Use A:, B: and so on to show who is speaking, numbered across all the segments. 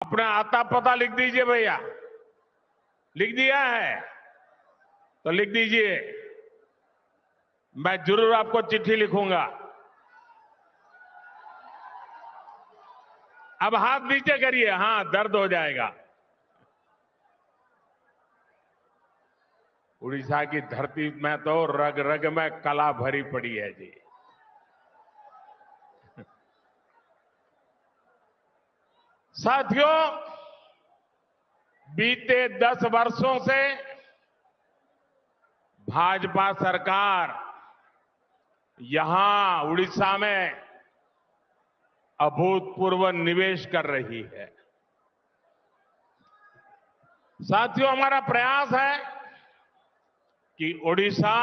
A: अपना आता पता लिख दीजिए भैया। लिख दिया है तो लिख दीजिए, मैं जरूर आपको चिट्ठी लिखूंगा। अब हाथ नीचे करिए, हां दर्द हो जाएगा। उड़ीसा की धरती में तो रग रग में कला भरी पड़ी है जी। साथियों, बीते 10 वर्षों से भाजपा सरकार यहां उड़ीसा में अभूतपूर्व निवेश कर रही है। साथियों, हमारा प्रयास है कि उड़ीसा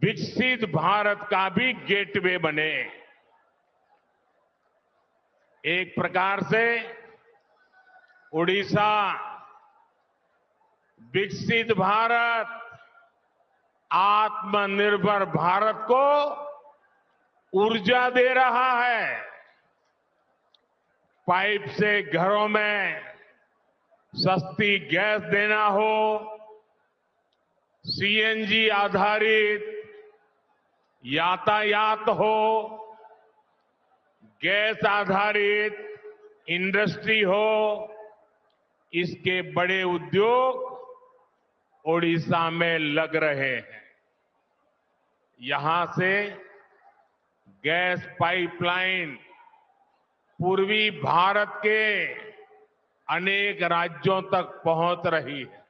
A: विकसित भारत का भी गेटवे बने। एक प्रकार से उड़ीसा विकसित भारत, आत्मनिर्भर भारत को ऊर्जा दे रहा है। पाइप से घरों में सस्ती गैस देना हो, सीएनजी आधारित यातायात हो, गैस आधारित इंडस्ट्री हो, इसके बड़े उद्योग ओडिशा में लग रहे हैं। यहां से गैस पाइपलाइन पूर्वी भारत के अनेक राज्यों तक पहुंच रही है।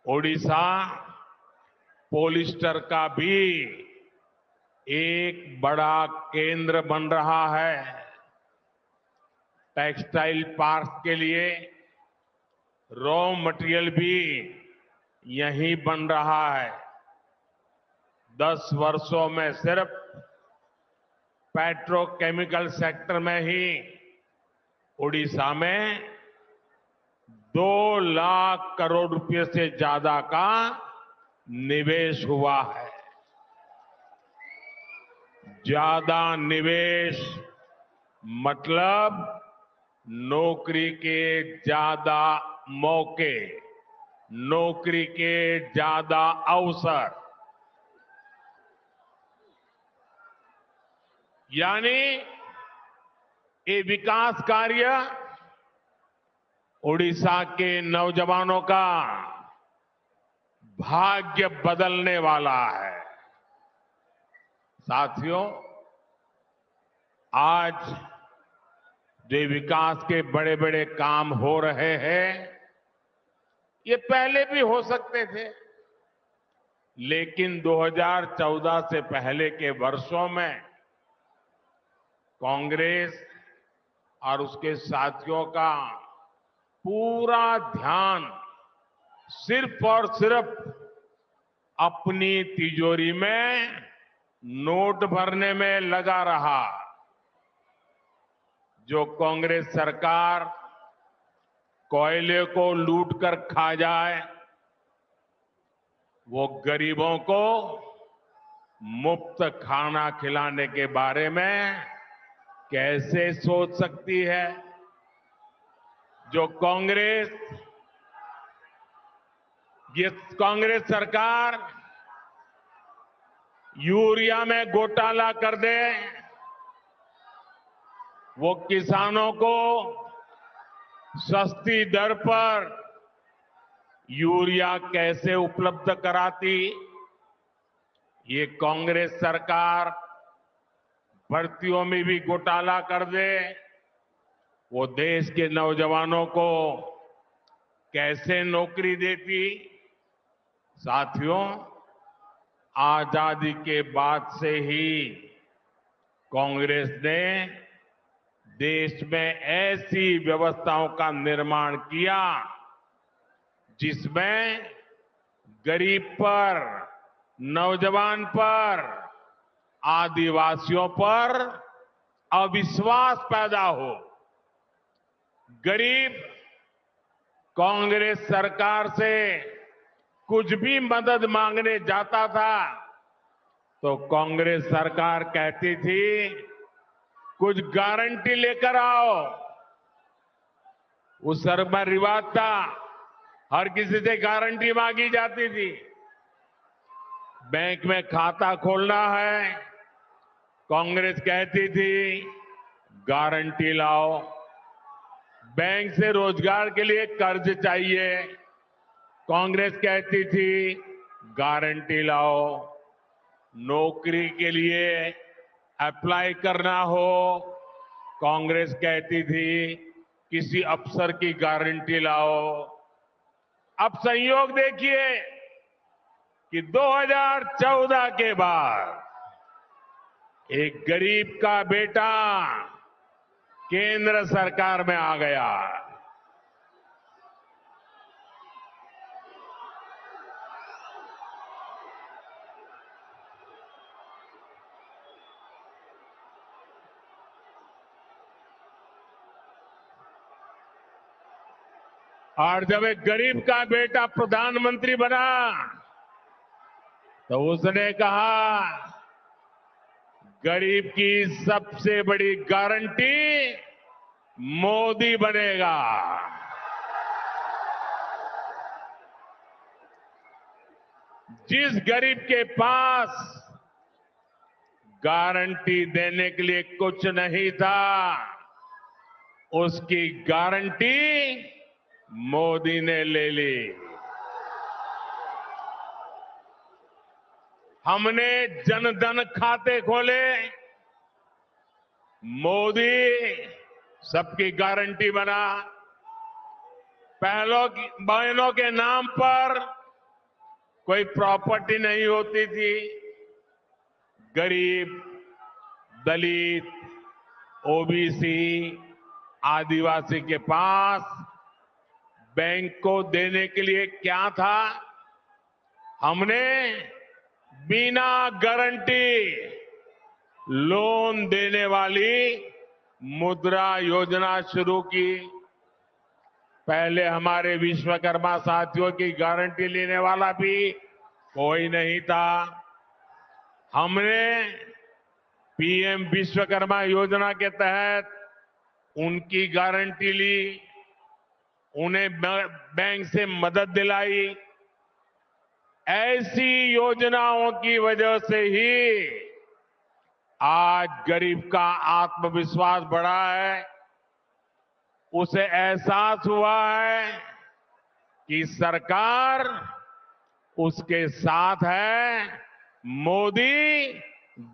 A: ओडिशा पॉलिस्टर का भी एक बड़ा केंद्र बन रहा है। टेक्सटाइल पार्क के लिए रॉ मटेरियल भी यहीं बन रहा है। 10 वर्षों में सिर्फ पेट्रोकेमिकल सेक्टर में ही ओडिशा में 2 लाख करोड़ रुपए से ज्यादा का निवेश हुआ है। ज्यादा निवेश मतलब नौकरी के ज्यादा मौके, नौकरी के ज्यादा अवसर, यानी ये विकास कार्य ओडिशा के नौजवानों का भाग्य बदलने वाला है। साथियों, आज जो विकास के बड़े बड़े काम हो रहे हैं, ये पहले भी हो सकते थे, लेकिन 2014 से पहले के वर्षों में कांग्रेस और उसके साथियों का पूरा ध्यान सिर्फ और सिर्फ अपनी तिजोरी में नोट भरने में लगा रहा। जो कांग्रेस सरकार कोयले को लूट कर खा जाए, वो गरीबों को मुफ्त खाना खिलाने के बारे में कैसे सोच सकती है? जो कांग्रेस सरकार यूरिया में घोटाला कर दे, वो किसानों को सस्ती दर पर यूरिया कैसे उपलब्ध कराती? ये कांग्रेस सरकार भर्तियों में भी घोटाला कर दे, वो देश के नौजवानों को कैसे नौकरी देती? साथियों, आजादी के बाद से ही कांग्रेस ने देश में ऐसी व्यवस्थाओं का निर्माण किया जिसमें गरीब पर, नौजवान पर, आदिवासियों पर अविश्वास पैदा हो। गरीब कांग्रेस सरकार से कुछ भी मदद मांगने जाता था तो कांग्रेस सरकार कहती थी कुछ गारंटी लेकर आओ। उस समय में रिवाज था, हर किसी से गारंटी मांगी जाती थी। बैंक में खाता खोलना है, कांग्रेस कहती थी गारंटी लाओ। बैंक से रोजगार के लिए कर्ज चाहिए, कांग्रेस कहती थी गारंटी लाओ। नौकरी के लिए अप्लाई करना हो, कांग्रेस कहती थी किसी अफसर की गारंटी लाओ। अब संयोग देखिए कि 2014 के बाद एक गरीब का बेटा केंद्र सरकार में आ गया। और जब एक गरीब का बेटा प्रधानमंत्री बना तो उसने कहा गरीब की सबसे बड़ी गारंटी मोदी बनेगा। जिस गरीब के पास गारंटी देने के लिए कुछ नहीं था, उसकी गारंटी मोदी ने ले ली। हमने जनधन खाते खोले, मोदी सबकी गारंटी बना। बहनों के नाम पर कोई प्रॉपर्टी नहीं होती थी। गरीब, दलित, ओबीसी, आदिवासी के पास बैंक को देने के लिए क्या था? हमने बिना गारंटी लोन देने वाली मुद्रा योजना शुरू की। पहले हमारे विश्वकर्मा साथियों की गारंटी लेने वाला भी कोई नहीं था। हमने पीएम विश्वकर्मा योजना के तहत उनकी गारंटी ली, उन्हें बैंक से मदद दिलाई। ऐसी योजनाओं की वजह से ही आज गरीब का आत्मविश्वास बढ़ा है। उसे एहसास हुआ है कि सरकार उसके साथ है, मोदी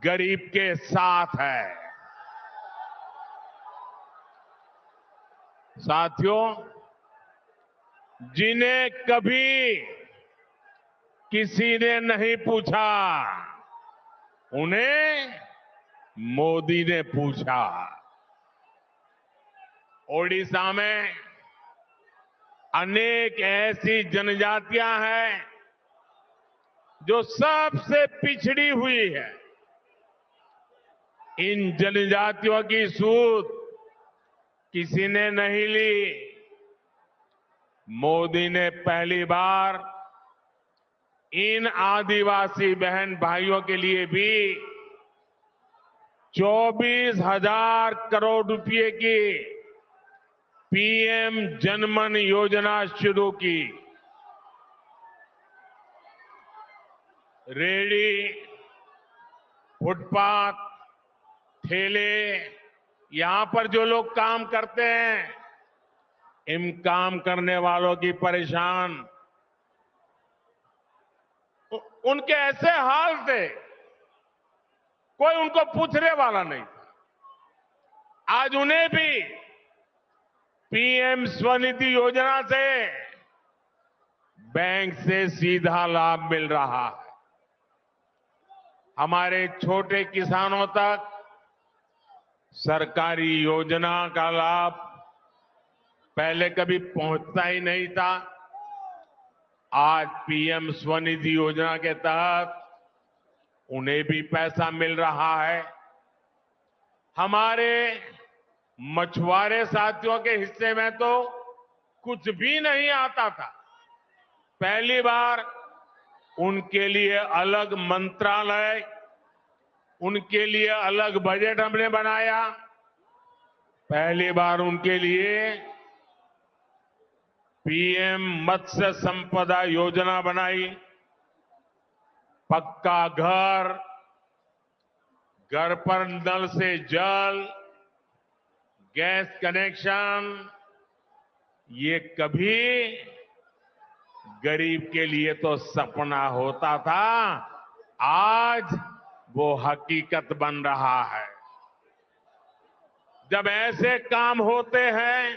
A: गरीब के साथ है। साथियों, जिन्हें कभी किसी ने नहीं पूछा, उन्हें मोदी ने पूछा। ओडिशा में अनेक ऐसी जनजातियां हैं जो सबसे पिछड़ी हुई है। इन जनजातियों की सूध किसी ने नहीं ली। मोदी ने पहली बार इन आदिवासी बहन भाइयों के लिए भी 24,000 करोड़ रुपए की पीएम जनमन योजना शुरू की। रेहड़ी, फुटपाथ, ठेले, यहां पर जो लोग काम करते हैं, इन काम करने वालों की परेशान उनके ऐसे हाल थे, कोई उनको पूछने वाला नहीं था। आज उन्हें भी पीएम स्वनिधि योजना से बैंक से सीधा लाभ मिल रहा है। हमारे छोटे किसानों तक सरकारी योजना का लाभ पहले कभी पहुंचता ही नहीं था। आज पीएम स्वनिधि योजना के तहत उन्हें भी पैसा मिल रहा है। हमारे मछुआरे साथियों के हिस्से में तो कुछ भी नहीं आता था। पहली बार उनके लिए अलग मंत्रालय, उनके लिए अलग बजट हमने बनाया। पहली बार उनके लिए पीएम मत्स्य संपदा योजना बनाई। पक्का घर, घर पर नल से जल, गैस कनेक्शन, ये कभी गरीब के लिए तो सपना होता था, आज वो हकीकत बन रहा है। जब ऐसे काम होते हैं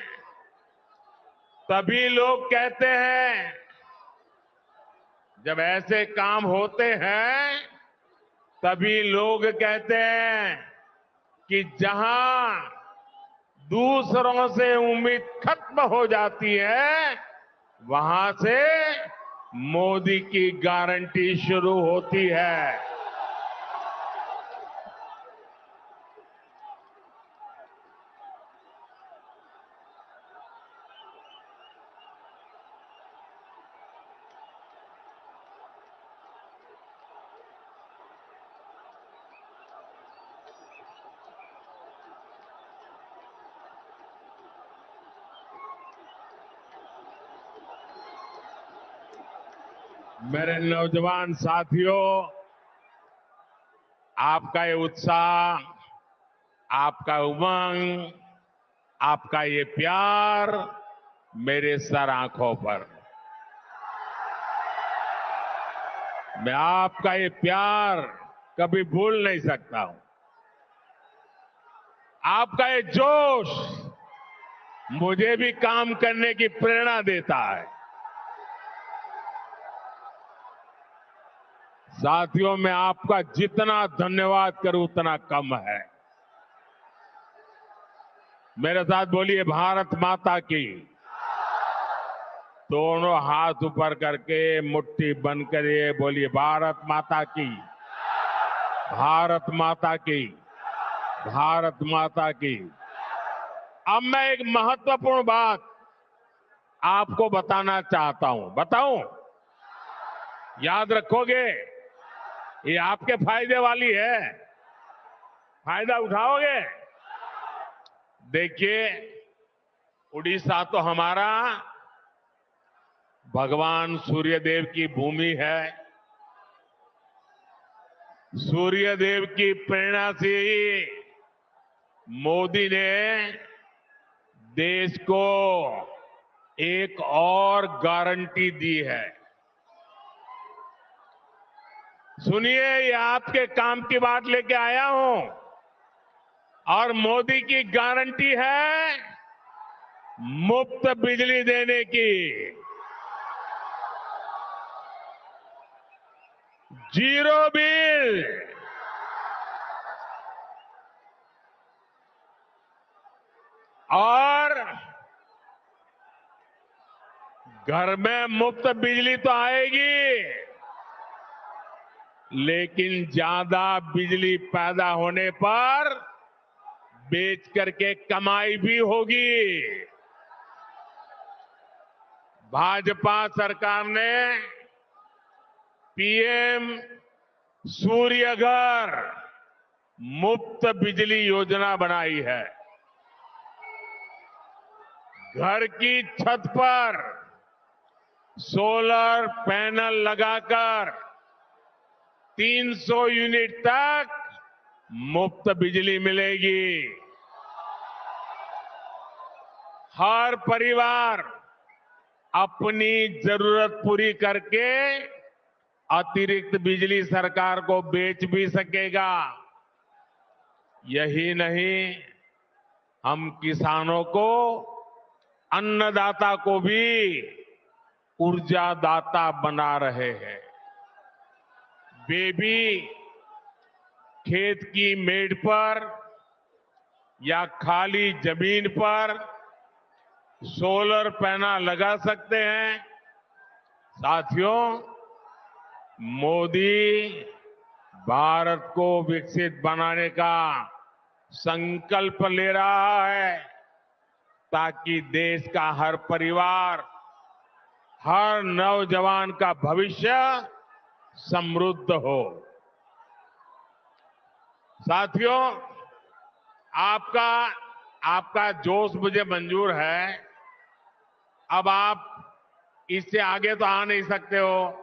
A: तभी लोग कहते हैं, जब ऐसे काम होते हैं तभी लोग कहते हैं कि जहां दूसरों से उम्मीद खत्म हो जाती है, वहां से मोदी की गारंटी शुरू होती है। मेरे नौजवान साथियों, आपका ये उत्साह, आपका उमंग, आपका ये प्यार मेरे सर आंखों पर। मैं आपका ये प्यार कभी भूल नहीं सकता हूं। आपका ये जोश मुझे भी काम करने की प्रेरणा देता है। साथियों, मैं आपका जितना धन्यवाद करूं उतना कम है। मेरे साथ बोलिए, भारत माता की। दोनों हाथ ऊपर करके मुट्ठी बंद करिए, बोलिए भारत माता की, भारत माता की, भारत माता की। अब मैं एक महत्वपूर्ण बात आपको बताना चाहता हूं। बताऊं? याद रखोगे? ये आपके फायदे वाली है। फायदा उठाओगे? देखिए, उड़ीसा तो हमारा भगवान सूर्यदेव की भूमि है। सूर्यदेव की प्रेरणा से ही मोदी ने देश को एक और गारंटी दी है। सुनिए, ये आपके काम की बात लेके आया हूं, और मोदी की गारंटी है मुफ्त बिजली देने की, जीरो बिल। और घर में मुफ्त बिजली तो आएगी, लेकिन ज्यादा बिजली पैदा होने पर बेच करके कमाई भी होगी। भाजपा सरकार ने पीएम सूर्य घर मुफ्त बिजली योजना बनाई है। घर की छत पर सोलर पैनल लगाकर 300 यूनिट तक मुफ्त बिजली मिलेगी। हर परिवार अपनी जरूरत पूरी करके अतिरिक्त बिजली सरकार को बेच भी सकेगा। यही नहीं, हम किसानों को, अन्नदाता को भी ऊर्जादाता बना रहे हैं। वे भी खेत की मेड़ पर या खाली जमीन पर सोलर पैनल लगा सकते हैं। साथियों, मोदी भारत को विकसित बनाने का संकल्प ले रहा है, ताकि देश का हर परिवार, हर नौजवान का भविष्य समृद्ध हो। साथियों, आपका आपका जोश मुझे मंजूर है। अब आप इससे आगे तो आ नहीं सकते हो।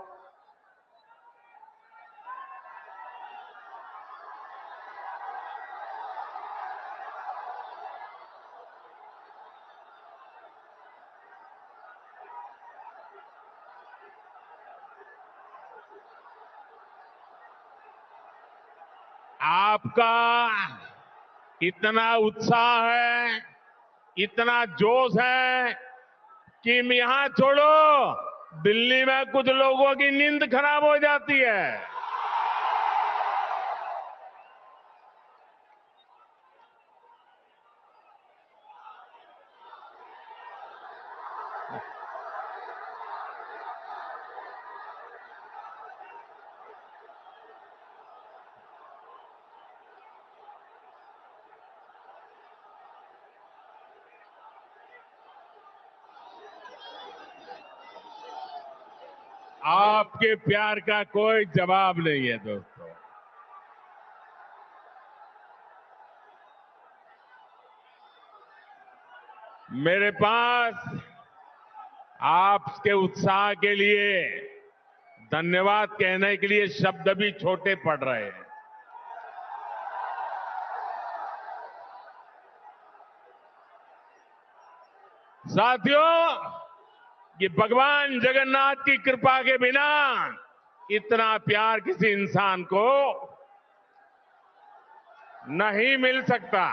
A: आपका इतना उत्साह है, इतना जोश है कि यहां छोड़ो, दिल्ली में कुछ लोगों की नींद खराब हो जाती है। आपके प्यार का कोई जवाब नहीं है दोस्तों। मेरे पास आपके उत्साह के लिए धन्यवाद कहने के लिए शब्द भी छोटे पड़ रहे हैं। साथियों, कि भगवान जगन्नाथ की कृपा के बिना इतना प्यार किसी इंसान को नहीं मिल सकता।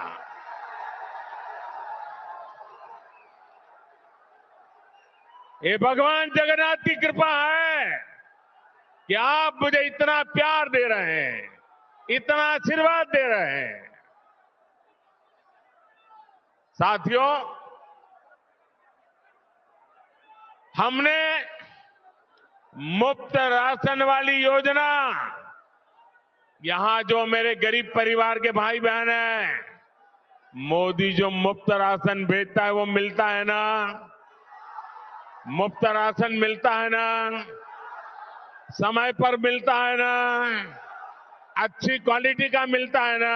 A: ये भगवान जगन्नाथ की कृपा है कि आप मुझे इतना प्यार दे रहे हैं, इतना आशीर्वाद दे रहे हैं। साथियों, हमने मुफ्त राशन वाली योजना, यहां जो मेरे गरीब परिवार के भाई बहन हैं, मोदी जो मुफ्त राशन भेजता है वो मिलता है ना? मुफ्त राशन मिलता है ना? समय पर मिलता है ना? अच्छी क्वालिटी का मिलता है ना?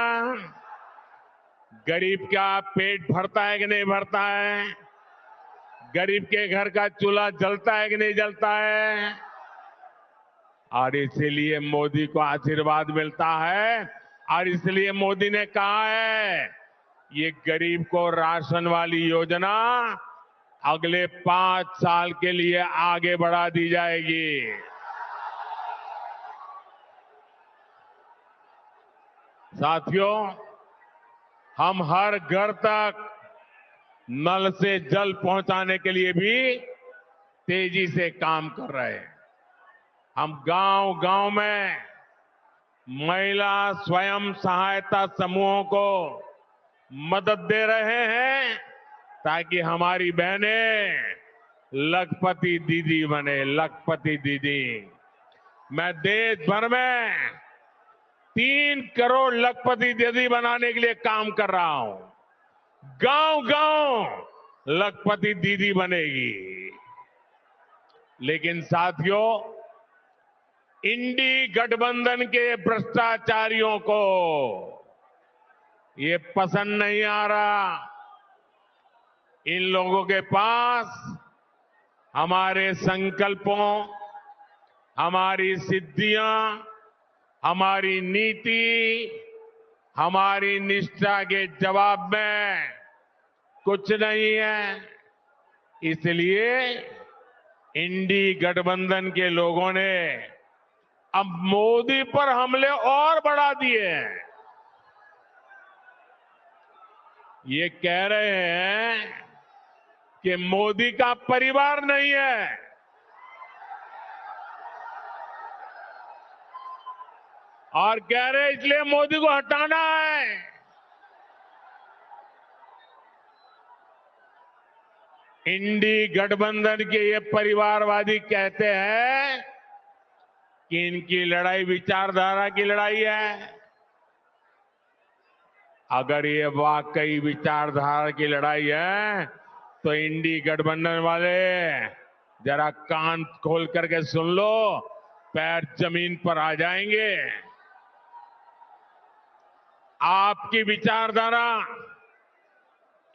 A: गरीब का पेट भरता है कि नहीं भरता है? गरीब के घर का चूल्हा जलता है कि नहीं जलता है? और इसीलिए मोदी को आशीर्वाद मिलता है, और इसलिए मोदी ने कहा है ये गरीब को राशन वाली योजना अगले 5 साल के लिए आगे बढ़ा दी जाएगी। साथियों, हम हर घर तक नल से जल पहुंचाने के लिए भी तेजी से काम कर रहे हैं। हम गांव गांव में महिला स्वयं सहायता समूहों को मदद दे रहे हैं ताकि हमारी बहनें लखपति दीदी बने, लखपति दीदी। मैं देश भर में 3 करोड़ लखपति दीदी बनाने के लिए काम कर रहा हूं। गांव गांव लखपति दीदी बनेगी। लेकिन साथियों, इंडी गठबंधन के भ्रष्टाचारियों को ये पसंद नहीं आ रहा। इन लोगों के पास हमारे संकल्पों, हमारी सिद्धियां, हमारी नीति, हमारी निष्ठा के जवाब में कुछ नहीं है। इसलिए इंडी गठबंधन के लोगों ने अब मोदी पर हमले और बढ़ा दिए हैं। ये कह रहे हैं कि मोदी का परिवार नहीं है, और कह रहे इसलिए मोदी को हटाना है। इंडी गठबंधन के ये परिवारवादी कहते हैं कि इनकी लड़ाई विचारधारा की लड़ाई है। अगर ये वाकई विचारधारा की लड़ाई है तो इंडी गठबंधन वाले जरा कान खोल करके सुन लो, पैर जमीन पर आ जाएंगे। आपकी विचारधारा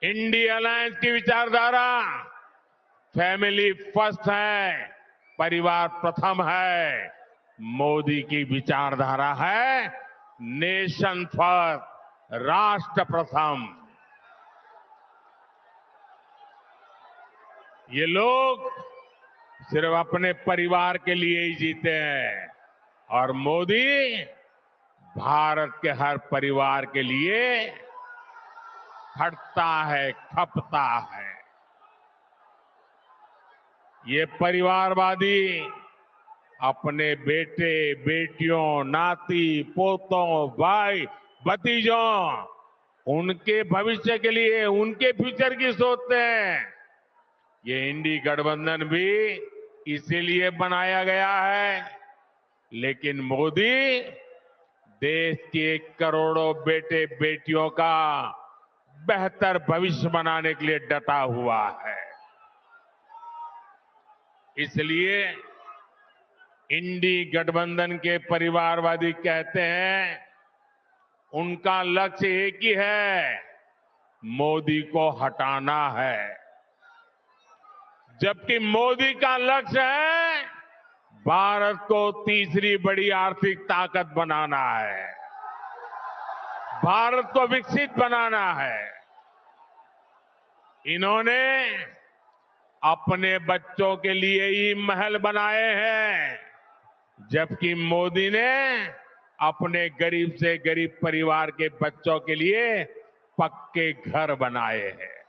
A: इंडिया अलायंस की विचारधारा फैमिली फर्स्ट है, परिवार प्रथम है। मोदी की विचारधारा है नेशन फर्स्ट, राष्ट्र प्रथम। ये लोग सिर्फ अपने परिवार के लिए ही जीते हैं और मोदी भारत के हर परिवार के लिए खटता है, खपता है। ये परिवारवादी अपने बेटे, बेटियों, नाती, पोतों, भाई, भतीजों, उनके भविष्य के लिए, उनके फ्यूचर की सोचते हैं। ये इंडी गठबंधन भी इसीलिए बनाया गया है। लेकिन मोदी देश के करोड़ों बेटे बेटियों का बेहतर भविष्य बनाने के लिए डटा हुआ है। इसलिए इंडी गठबंधन के परिवारवादी कहते हैं उनका लक्ष्य एक ही है, मोदी को हटाना है। जबकि मोदी का लक्ष्य है भारत को तीसरी बड़ी आर्थिक ताकत बनाना है, भारत को विकसित बनाना है। इन्होंने अपने बच्चों के लिए ही महल बनाए हैं, जबकि मोदी ने अपने गरीब से गरीब परिवार के बच्चों के लिए पक्के घर बनाए हैं।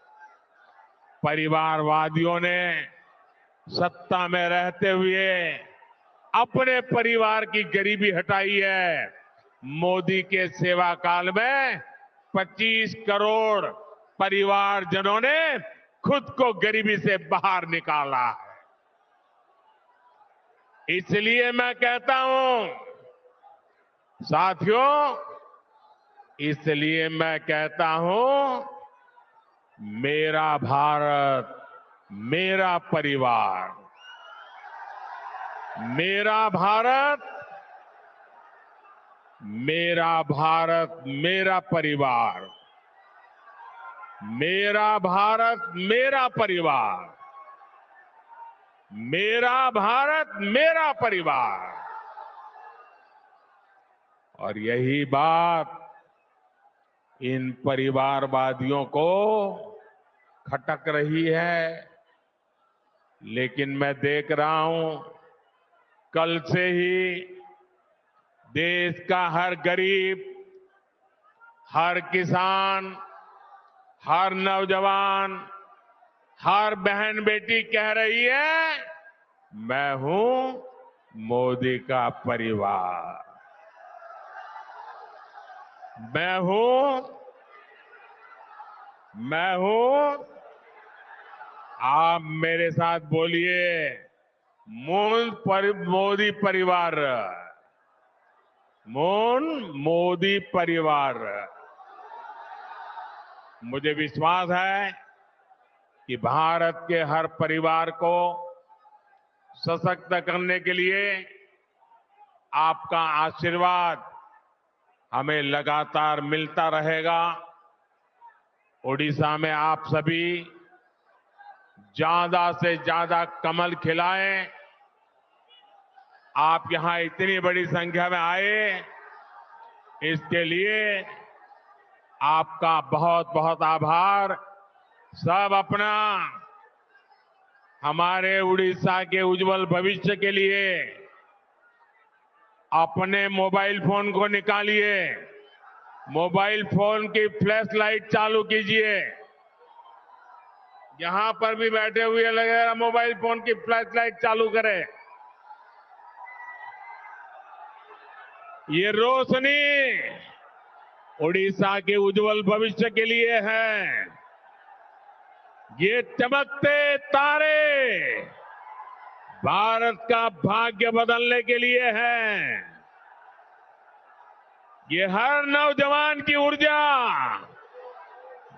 A: परिवारवादियों ने सत्ता में रहते हुए अपने परिवार की गरीबी हटाई है। मोदी के सेवा काल में 25 करोड़ परिवारजनों ने खुद को गरीबी से बाहर निकाला है। इसलिए मैं कहता हूं साथियों, इसलिए मैं कहता हूं मेरा भारत, मेरा परिवार। मेरा भारत, मेरा भारत, मेरा परिवार। मेरा भारत, मेरा परिवार। मेरा भारत, मेरा परिवार। और यही बात इन परिवारवादियों को खटक रही है। लेकिन मैं देख रहा हूं कल से ही देश का हर गरीब, हर किसान, हर नौजवान, हर बहन बेटी कह रही है मैं हूं मोदी का परिवार। मैं हूं। आप मेरे साथ बोलिए मोदी परिवार। मोदी परिवार। मुझे विश्वास है कि भारत के हर परिवार को सशक्त करने के लिए आपका आशीर्वाद हमें लगातार मिलता रहेगा। ओडिशा में आप सभी ज्यादा से ज्यादा कमल खिलाएं। आप यहां इतनी बड़ी संख्या में आए, इसके लिए आपका बहुत बहुत आभार। सब अपना हमारे उड़ीसा के उज्जवल भविष्य के लिए अपने मोबाइल फोन को निकालिए, मोबाइल फोन की फ्लैश लाइट चालू कीजिए। यहां पर भी बैठे हुए लगेगा मोबाइल फोन की फ्लैश लाइट चालू करें। ये रोशनी उड़ीसा के उज्जवल भविष्य के लिए है। ये चमकते तारे भारत का भाग्य बदलने के लिए हैं। ये हर नौजवान की ऊर्जा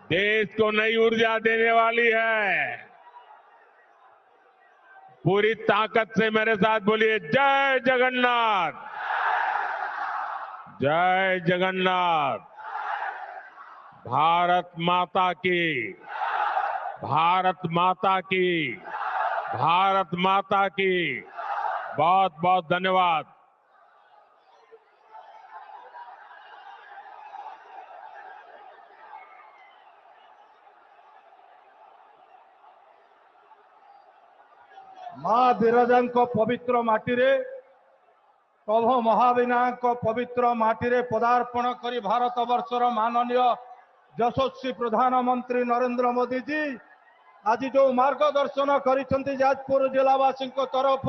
A: देश को नई ऊर्जा देने वाली है। पूरी ताकत से मेरे साथ बोलिए जय जगन्नाथ, जय जगन्नाथ। भारत माता की, भारत माता की, भारत माता की। बहुत बहुत धन्यवाद।
B: मां बिरजा पवित्र माटी प्रभु महाविना पवित्र माटी पदार्पण कर भारत वर्षर माननीय यशस्वी प्रधानमंत्री नरेंद्र मोदी जी आज जो मार्गदर्शन करिसेंती जाजपुर जिलावासी तरफ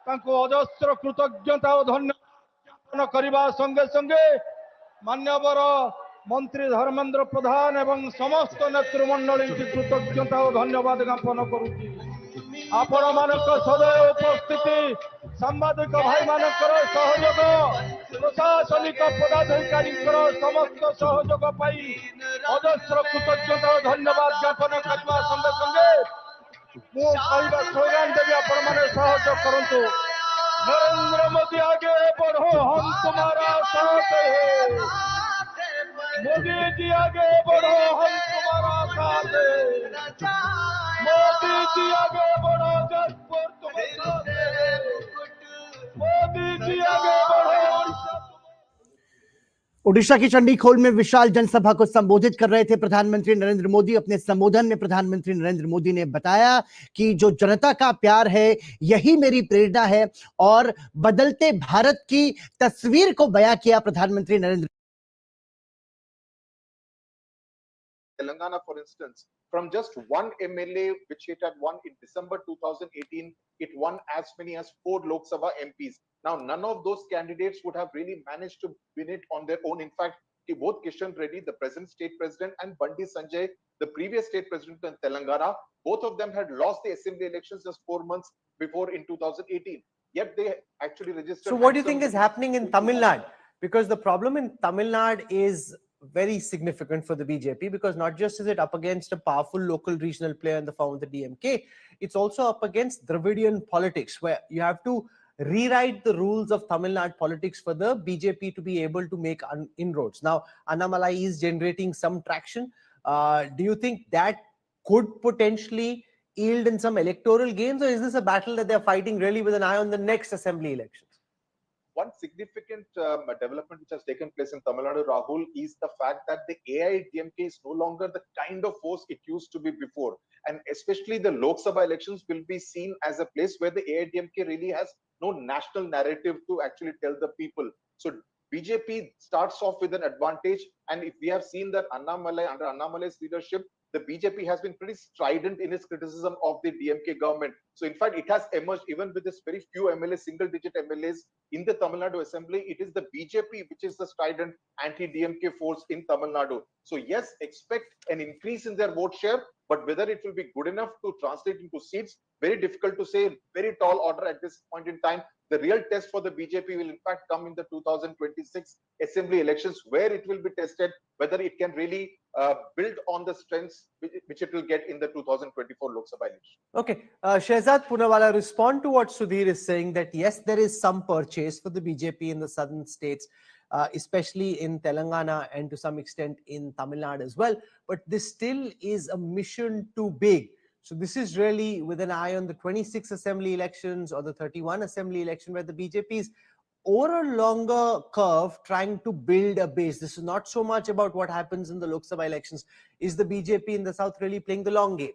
B: अजस्र कृतज्ञता और धन्यवाद ज्ञापन करने संगे संगे मान्यवर मंत्री धर्मेंद्र प्रधान एवं समस्त नेतृमंडली की कृतज्ञता और धन्यवाद ज्ञापन करुच्ची। आपण मानक सदैव उपस्थिति सांबादिक भाई मानकर सहयोग प्रशासनिक पदाधिकारी समस्त सहयोग पाई अजस्र कृतज्ञता और धन्यवाद ज्ञापन करने संगे संगे मुझे स्लोगान देवी आपण मैंने सहयोग करूँ। नरेंद्र मोदी आगे बढ़ो हम तुम्हारा साथ है, मोदी जी आगे बढ़ो हम तुम्हारा साथ है, मोदी जी आगे बढ़ो जाजपुर तुम्हारे साथ है, मोदी जी आगे बढ़ो।
C: ओडिशा की चंडीखोल में विशाल जनसभा को संबोधित कर रहे थे प्रधानमंत्री नरेंद्र मोदी। अपने संबोधन में प्रधानमंत्री नरेंद्र मोदी ने बताया कि जो जनता का प्यार है यही मेरी प्रेरणा है और बदलते भारत की तस्वीर को बयां किया प्रधानमंत्री Narendra.
D: Telangana, for instance, from just one MLA, which it had won in December 2018, it won as many as 4 Lok Sabha MPs. Now, none of those candidates would have really managed to win it on their own. In fact, both Kishan Reddy, the present state president, and Bandi Sanjay, the previous state president in Telangana, both of them had lost the assembly elections just 4 months before in 2018. Yet they actually registered.
E: So what do you think is happening in Tamil Nadu? Because the problem in Tamil Nadu is very significant for the BJP, because not just is it up against a powerful local regional player in the form of the DMK, it's also up against Dravidian politics, where you have to rewrite the rules of Tamil Nadu politics for the BJP to be able to make inroads. Now, Annamalai is generating some traction. Do you think that could potentially yield in some electoral gains, or is this a battle that they're fighting really with an eye on the next assembly elections?
D: One significant development which has taken place in Tamil Nadu, Rahul, is the fact that the AIDMK is no longer the kind of force it used to be before. And especially the Lok Sabha elections will be seen as a place where the AIDMK really has no national narrative to actually tell the people. So BJP starts off with an advantage. And if we have seen that Annamalai, under Annamalai's leadership, the BJP has been pretty strident in its criticism of the DMK government. So in fact, it has emerged, even with this very few MLAs, single-digit MLAs in the Tamil Nadu Assembly, it is the BJP which is the strident anti-DMK force in Tamil Nadu. So yes, expect an increase in their vote share, but whether it will be good enough to translate into seats, very difficult to say, very tall order at this point in time. The real test for the BJP will in fact come in the 2026 Assembly elections, where it will be tested whether it can really build on the strengths which it will get in the 2024 Lok Sabha election.
E: Okay, Shehzad Poonawalla, respond to what Sudhir is saying, that yes, there is some purchase for the BJP in the southern states, especially in Telangana and to some extent in Tamil Nadu as well. But this still is a mission too big. So this is really with an eye on the 26 assembly elections or the 31 assembly election, where the BJP is over a longer curve trying to build a base. This is not so much about what happens in the Lok Sabha elections. Is the BJP in the south really playing the long game?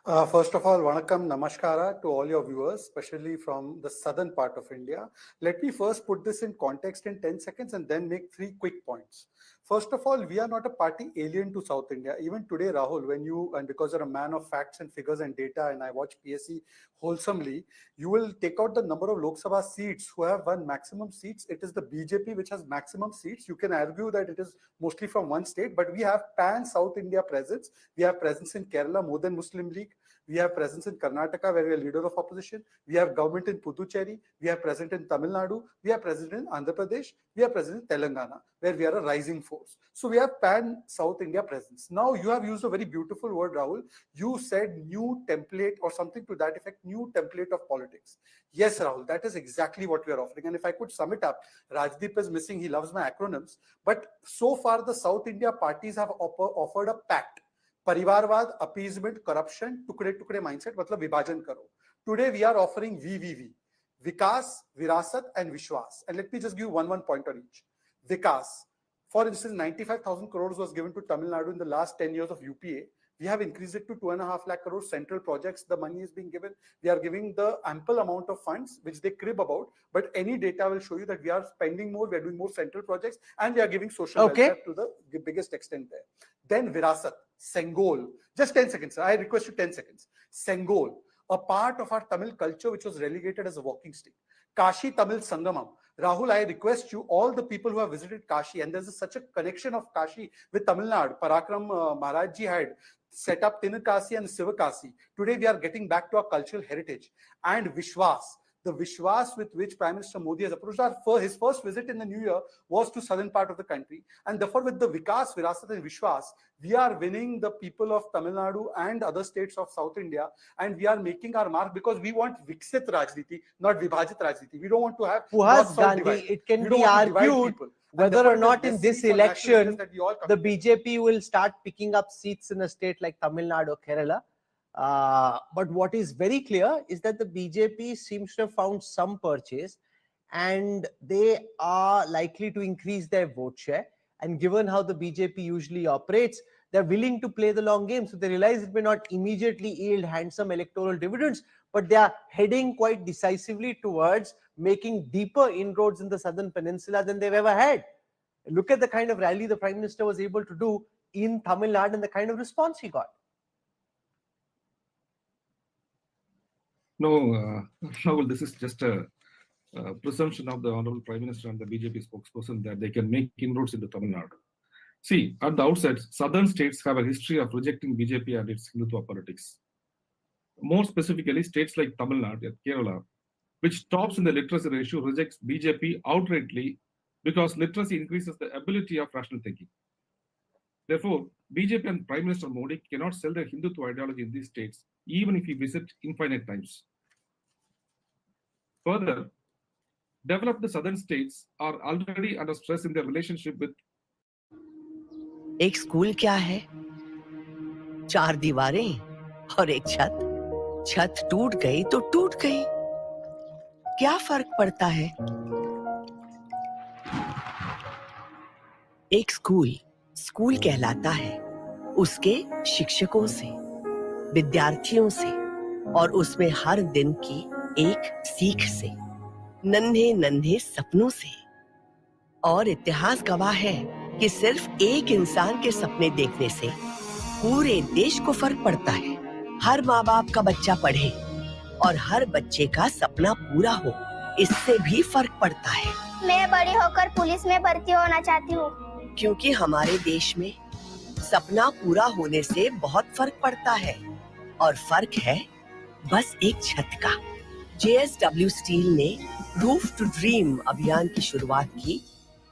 F: First of all, Vanakkam, Namaskara to all your viewers, especially from the southern part of India. Let me first put this in context in 10 seconds and then make 3 quick points. First of all, we are not a party alien to South India. Even today, Rahul, when you, and because you're a man of facts and figures and data, and I watch PSC wholesomely, you will take out the number of Lok Sabha seats who have won maximum seats. It is the BJP which has maximum seats. You can argue that it is mostly from one state, but we have pan South India presence. We have presence in Kerala, more than Muslim League. We have presence in Karnataka, where we are leader of opposition. We have government in Puducherry. We have present in Tamil Nadu. We have present in Andhra Pradesh. We have present in Telangana, where we are a rising force. So we have pan South India presence. Now you have used a very beautiful word, Rahul. You said new template or something to that effect, new template of politics. Yes, Rahul, that is exactly what we are offering. And if I could sum it up, Rajdeep is missing. He loves my acronyms. But so far, the South India parties have offered a pact. Parivarvad, appeasement, corruption, tukde mindset, matlab vibhajan karo. Today we are offering VVV, Vikas, Virasat and Vishwas. And let me just give one point on each. Vikas, for instance, 95,000 crores was given to Tamil Nadu in the last 10 years of UPA. We have increased it to 2.5 lakh crores central projects. The money is being given. We are giving the ample amount of funds, which they crib about. But any data will show you that we are spending more, we are doing more central projects, and we are giving social welfare to the biggest extent there. Then Virasat, Sengol. Just 10 seconds. I request you 10 seconds. Sengol, a part of our Tamil culture which was relegated as a walking stick. Kashi Tamil Sangamam. Rahul, I request you, all the people who have visited Kashi, and there's such a connection of Kashi with Tamil Nadu. Parakram Maharaj ji had set up Tinakasi and Sivakasi. Today we are getting back to our cultural heritage. And Vishwas, the Vishwas with which Prime Minister Modi has approached his first visit in the new year was to southern part of the country. And therefore with the Vikas, Virasat and Vishwas, we are winning the people of Tamil Nadu and other states of South India. And we are making our mark because we want Viksit Rajniti, not Vibhajit Rajniti. We don't want to have
E: Gandhi, it can be argued whether or not in this election the BJP will start picking up seats in a state like Tamil Nadu or Kerala. But what is very clear is that the BJP seems to have found some purchase and they are likely to increase their vote share. And given how the BJP usually operates, they're willing to play the long game. So they realize it may not immediately yield handsome electoral dividends, but they are heading quite decisively towards making deeper inroads in the southern peninsula than they've ever had. Look at the kind of rally the Prime Minister was able to do in Tamil Nadu and the kind of response he got.
G: No, Rahul, this is just a presumption of the Honorable Prime Minister and the BJP spokesperson that they can make inroads into Tamil Nadu. See, at the outset, southern states have a history of rejecting BJP and its Hindutva politics. More specifically, states like Tamil Nadu and Kerala, which tops in the literacy ratio, rejects BJP outrightly because literacy increases the ability of rational thinking. Therefore, BJP and Prime Minister Modi cannot sell their Hindutva ideology in these states, even if he visits infinite times. Further, developed southern states are already under stress in their relationship with.
H: एक school क्या है? 4 दीवारें और एक छत. छत टूट गई तो टूट गई. क्या फर्क पड़ता है? एक स्कूल कहलाता है उसके शिक्षकों से, विद्यार्थियों से और उसमें हर दिन की एक सीख से, नन्हे सपनों से. और इतिहास गवाह है कि सिर्फ एक इंसान के सपने देखने से पूरे देश को फर्क पड़ता है. हर माँ बाप का बच्चा पढ़े और हर बच्चे का सपना पूरा हो, इससे भी फर्क पड़ता है.
I: मैं बड़ी होकर पुलिस में भर्ती होना चाहती हूँ.
H: क्योंकि हमारे देश में सपना पूरा होने से बहुत फर्क पड़ता है. और फर्क है बस एक छत का. JSW स्टील ने रूफ टू ड्रीम अभियान की शुरुआत की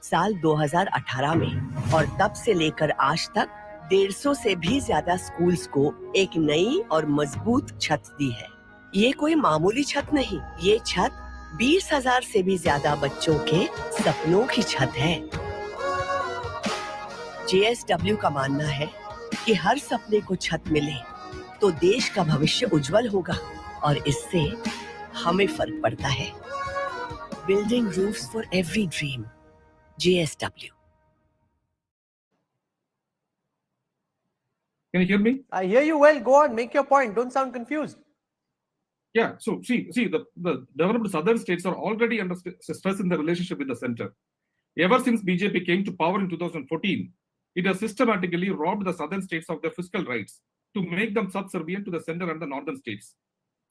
H: साल 2018 में और तब से लेकर आज तक 150 से भी ज्यादा स्कूल्स को एक नई और मजबूत छत दी है. ये कोई मामूली छत नहीं, ये छत 20,000 से भी ज्यादा बच्चों के सपनों की छत है. JSW का मानना है कि हर सपने को छत मिले तो देश का भविष्य उज्जवल होगा और इससे हमें फर्क पड़ता है. Building roofs for every dream. JSW.
G: Can you hear me?
E: I hear you well. Go on, make your point. Don't sound confused.
G: Yeah, so see, the developed southern states are already under stress in the relationship with the center. Ever since BJP came to power in 2014, it has systematically robbed the southern states of their fiscal rights to make them subservient to the center and the northern states.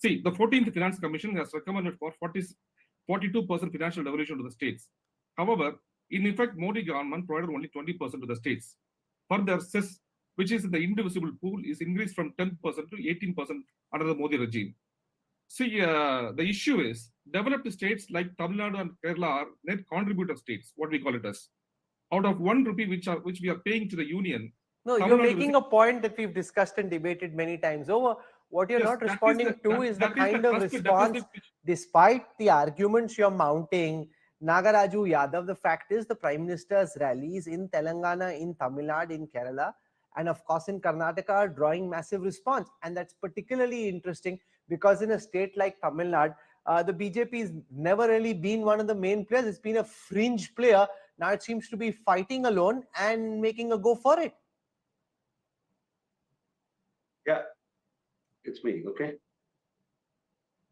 G: See, the 14th Finance Commission has recommended for 42% financial devolution to the states. However, in effect, Modi government provided only 20% to the states. Further, cess which is in the indivisible pool, is increased from 10% to 18% under the Modi regime. See, the issue is developed states like Tamil Nadu and Kerala are net contributor states, what we call it as. Out of 1 rupee which we are paying to the union.
E: No,
G: Tamil
E: you're
G: Nadu
E: making a point that we've discussed and debated many times over. What you're
G: Yes,
E: not
G: that is
E: responding
G: the-
E: to
G: that-
E: is
G: that
E: the
G: is the
E: kind of
G: trust
E: response,
G: deficit which-
E: despite the arguments you're mounting. Nagaraju Yadav, the fact is the Prime Minister's rallies in Telangana, in Tamil Nadu, in Kerala, and of course in Karnataka are drawing massive response. And that's particularly interesting because in a state like Tamil Nadu, the BJP has never really been one of the main players. It's been a fringe player. Now it seems to be fighting alone and making a go for it.
J: Yeah, it's me. Okay.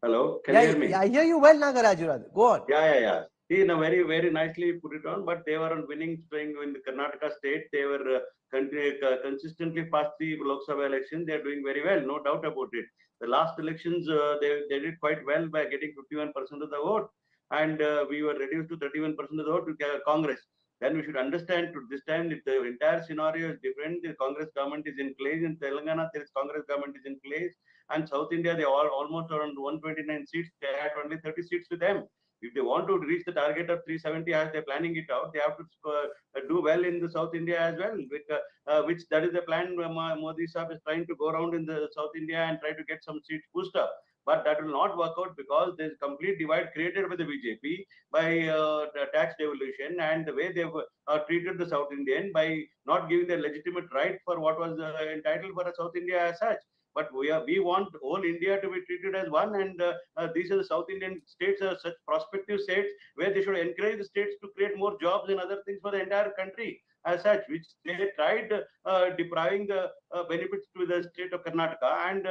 J: Hello, can
E: Yeah,
J: you hear me?
E: I hear you well, Nagaraju. Go on.
J: Yeah. See, very nicely put it on. But they were on winning string in the Karnataka state. They were consistently past the Lok Sabha election. They are doing very well, no doubt about it. The last elections, they did quite well by getting 51% of the vote, and we were reduced to 31% of the vote to Congress. Then we should understand to this time if the entire scenario is different. The Congress government is in place in Telangana. There is Congress government is in place, and South India they all almost around 129 seats. They had only 30 seats with them. If they want to reach the target of 370 as they're planning it out, they have to do well in the South India as well. Which that is the plan. Modi Sahib is trying to go around in the South India and try to get some seats pushed up. But that will not work out because there's complete divide created by the BJP by the tax devolution and the way they've treated the South Indian by not giving their legitimate right for what was entitled for a South India as such. But we want whole India to be treated as one, and these are the South Indian states are such prospective states where they should encourage the states to create more jobs and other things for the entire country as such, which they tried depriving the benefits to the state of Karnataka, and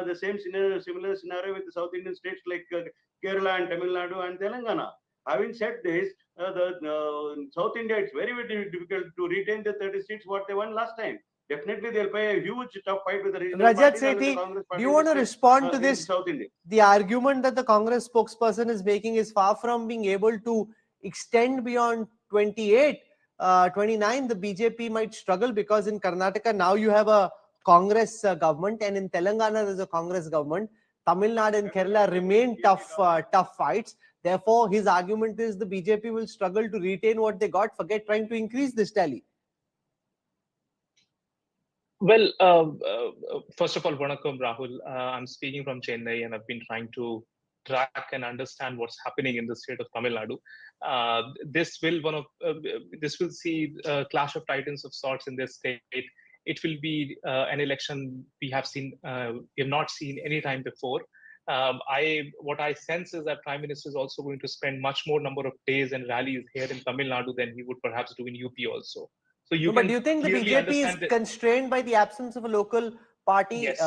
J: the similar scenario with the South Indian states like Kerala and Tamil Nadu and Telangana. Having said this, South India, it's very difficult to retain the 30 seats what they won last time. Definitely, they'll pay a huge tough fight with the regional
E: Rajat
J: parties and with
E: Sethi,
J: the Congress party.
E: do you want to respond to
J: in
E: this?
J: South India.
E: The argument that the Congress spokesperson is making is far from being able to extend beyond 28. 29, the BJP might struggle because in Karnataka now you have a Congress government, and in Telangana there's a Congress government. Tamil Nadu and Kerala remain tough fights. Therefore, his argument is the BJP will struggle to retain what they got. Forget trying to increase this tally.
K: Well, first of all, Vanakkam, Rahul. I'm speaking from Chennai, and I've been trying to track and understand what's happening in the state of Tamil Nadu. This will see a clash of titans of sorts in this state. It will be an election we have not seen any time before. What I sense is that Prime Minister is also going to spend much more number of days and rallies here in Tamil Nadu than he would perhaps do in UP also. So
E: but do you think the BJP is constrained by the absence of a local party?
K: Yes.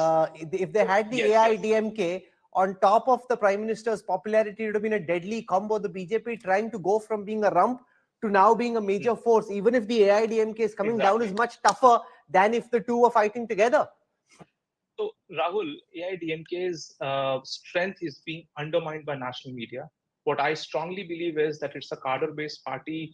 E: If they had the AIDMK on top of the Prime Minister's popularity, it would have been a deadly combo. The BJP trying to go from being a rump to now being a major force, even if the AIDMK is coming down, is much tougher than if the two are fighting together.
K: So, Rahul, AIDMK's strength is being undermined by national media. What I strongly believe is that it's a cadre-based party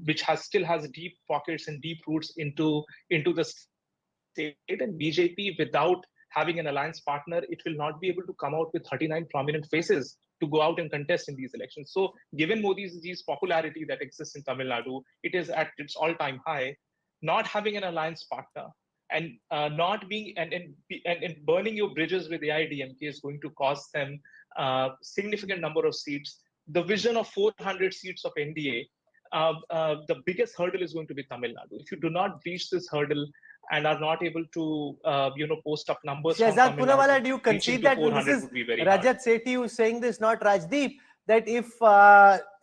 K: which still has deep pockets and deep roots into the state, and BJP, without having an alliance partner, it will not be able to come out with 39 prominent faces to go out and contest in these elections. So given Modi's popularity that exists in Tamil Nadu, it is at its all-time high. Not having an alliance partner and not being and burning your bridges with the AIDMK is going to cost them significant number of seats. The vision of 400 seats of NDA, the biggest hurdle is going to be Tamil Nadu. If you do not breach this hurdle and are not able to, post up numbers.
E: Shehzad Poonawalla, do you concede that this is Rajat Sethi who's saying this, not Rajdeep, that if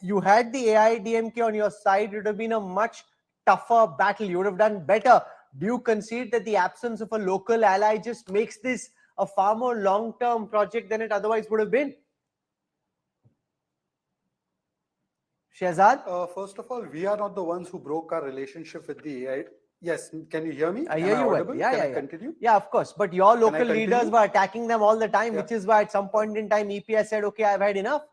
E: you had the AIDMK on your side, it would have been a much tougher battle. You would have done better. Do you concede that the absence of a local ally just makes this a far more long-term project than it otherwise would have been? Shehzad?
F: First of all, we are not the ones who broke our relationship with the AI. Yes, can you hear me?
E: I hear you well. Yeah,
F: can I continue?
E: Yeah, of course. But your local leaders were attacking them all the time, which is why at some point in time, EPS said, okay, I've had enough.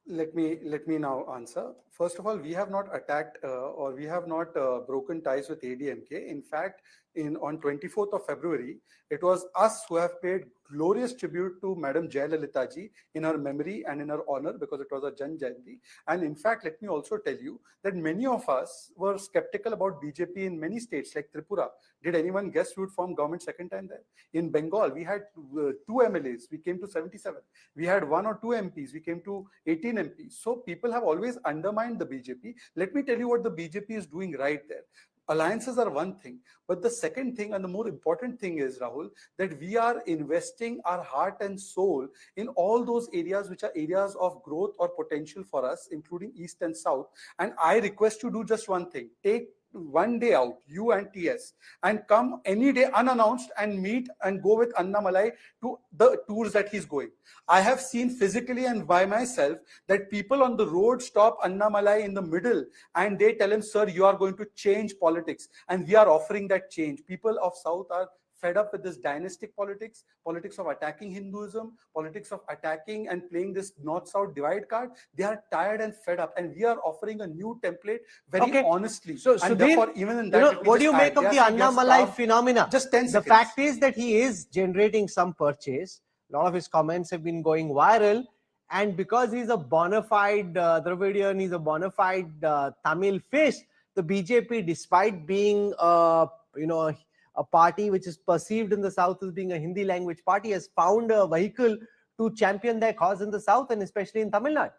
F: Let me now answer. First of all, we have not attacked or we have not broken ties with ADMK. In fact, on 24th of February, it was us who have paid glorious tribute to Madam Jayalalitha ji in her memory and in her honor, because it was a Jan Jayanti. And in fact, let me also tell you that many of us were skeptical about BJP in many states like Tripura. Did anyone guess we would form government second time there? In Bengal, we had 2 MLAs, we came to 77. We had 1 or 2 MPs, we came to 18 MPs. So people have always undermined the BJP. Let me tell you what the BJP is doing right there. Alliances are one thing, but the second thing and the more important thing is, Rahul, that we are investing our heart and soul in all those areas which are areas of growth or potential for us, including East and South. And I request you do just one thing: take one day out, you and TS, and come any day unannounced and meet and go with Annamalai to the tours that he's going. I have seen physically and by myself that people on the road stop Annamalai in the middle and they tell him, sir, you are going to change politics. And we are offering that change. People of South are fed up with this dynastic politics, politics of attacking Hinduism, politics of attacking and playing this North-South divide card. They are tired and fed up, and we are offering a new template very honestly.
E: So,
F: and
E: Sudhir,
F: therefore, even in that,
E: what do you make of the Annamalai phenomena?
F: Just 10
E: The
F: seconds.
E: fact is that he is generating some purchase. A lot of his comments have been going viral, and because he's a bona fide Dravidian, he's a bona fide Tamil face, the BJP, despite being a party which is perceived in the South as being a Hindi language party, has found a vehicle to champion their cause in the South and especially in Tamil Nadu.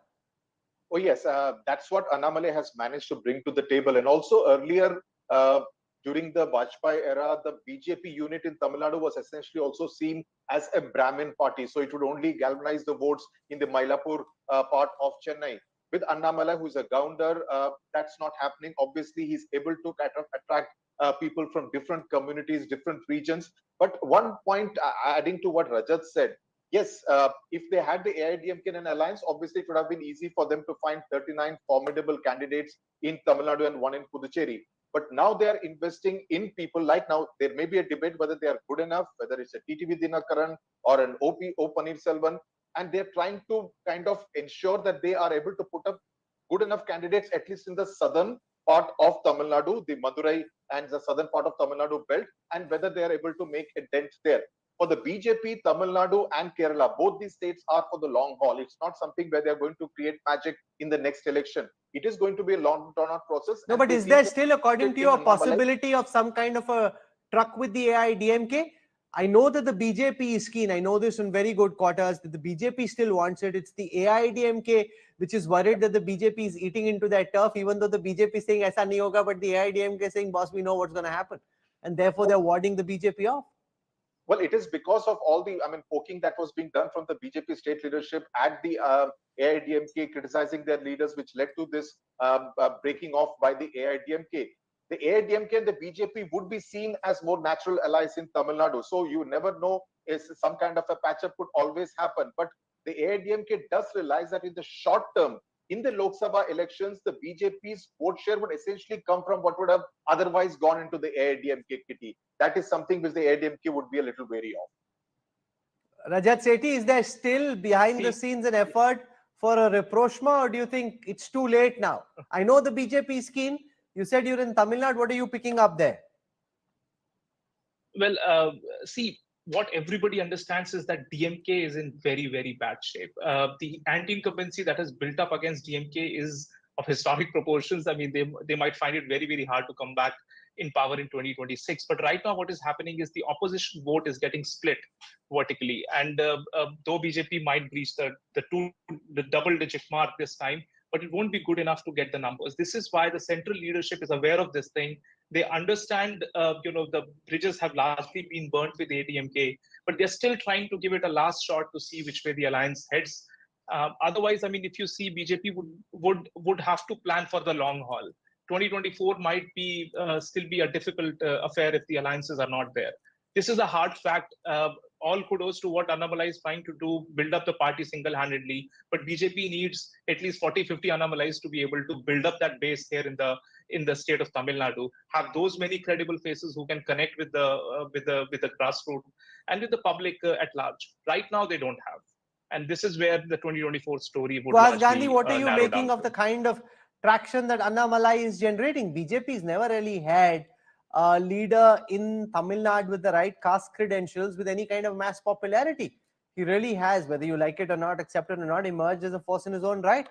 D: Oh yes, that's what Annamalai has managed to bring to the table. And also earlier, during the Vajpayee era, the BJP unit in Tamil Nadu was essentially also seen as a Brahmin party. So it would only galvanize the votes in the Mylapore part of Chennai. With Annamalai, who is a Gounder, that's not happening. Obviously, he's able to attract people from different communities, different regions. But one point, adding to what Rajat said, yes, if they had the AIDMK in an alliance, obviously it would have been easy for them to find 39 formidable candidates in Tamil Nadu and 1 in Puducherry. But now they are investing in people. Like now, there may be a debate whether they are good enough, whether it's a TTV Dinakaran or an O Pannirselvan, and they're trying to kind of ensure that they are able to put up good enough candidates, at least in the southern part of Tamil Nadu, the Madurai and the southern part of Tamil Nadu belt, and whether they are able to make a dent there. For the BJP, Tamil Nadu and Kerala, both these states are for the long haul. It's not something where they're going to create magic in the next election. It is going to be a long drawn-out process.
E: No, but is there still, according to you, a possibility of some kind of a truck with the AIDMK? I know that the BJP is keen. I know this in very good quarters that the BJP still wants it. It's the AIDMK which is worried that the BJP is eating into that turf, even though the BJP is saying aisa nahi hoga, but the AIDMK is saying, boss, we know what's going to happen. And therefore, they're warding the BJP off.
D: Well, it is because of all the, poking that was being done from the BJP state leadership at the AIDMK, criticizing their leaders, which led to this breaking off by the AIDMK. The AIDMK and the BJP would be seen as more natural allies in Tamil Nadu. So you never know, is some kind of a patch-up could always happen. But the AIDMK does realize that in the short term, in the Lok Sabha elections, the BJP's vote share would essentially come from what would have otherwise gone into the AIDMK kitty. That is something which the AIDMK would be a little wary of.
E: Rajat Sethi, is there still behind the scenes an effort for a rapprochement, or do you think it's too late now? I know the BJP is keen. You said you're in Tamil Nadu. What are you picking up there?
K: Well, see, what everybody understands is that DMK is in very, very bad shape. The anti-incumbency that has built up against DMK is of historic proportions. I mean, they might find it very, very hard to come back in power in 2026. But right now, what is happening is the opposition vote is getting split vertically. And though BJP might reach the double-digit mark this time, but it won't be good enough to get the numbers. This is why the central leadership is aware of this thing. They understand, the bridges have largely been burnt with ADMK, but they're still trying to give it a last shot to see which way the alliance heads. Otherwise, I mean, if you see, BJP would have to plan for the long haul. 2024 might be still be a difficult affair if the alliances are not there. This is a hard fact. All kudos to what Annamalai is trying to do, build up the party single-handedly. But BJP needs at least 40-50 Annamalais to be able to build up that base here in the state of Tamil Nadu. Have those many credible faces who can connect with the grassroots and with the public at large. Right now, they don't have, and this is where the 2024 story would.
E: Gandhi, what are you making of the kind of traction that Annamalai is generating. BJP's never really had a leader in Tamil Nadu with the right caste credentials with any kind of mass popularity. He really has, whether you like it or not, accept it or not, emerged as a force in his own right.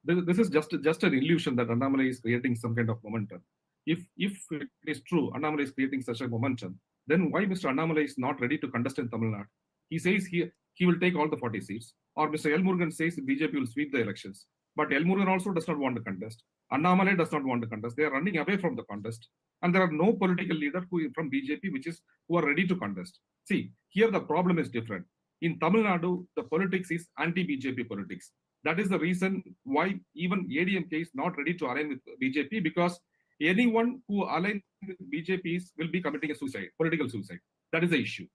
G: This is just an illusion that Annamalai is creating some kind of momentum. If it is true, Annamalai is creating such a momentum, then why Mr. Annamalai is not ready to contest in Tamil Nadu? He says he will take all the 40 seats, or Mr. L. Murugan says the BJP will sweep the elections. But L. Murugan also does not want to contest. Annamalai does not want to contest. They are running away from the contest. And there are no political leaders from BJP who are ready to contest. See, here the problem is different. In Tamil Nadu, the politics is anti-BJP politics. That is the reason why even ADMK is not ready to align with BJP, because anyone who aligns with BJP will be committing a suicide, political suicide. That is the issue.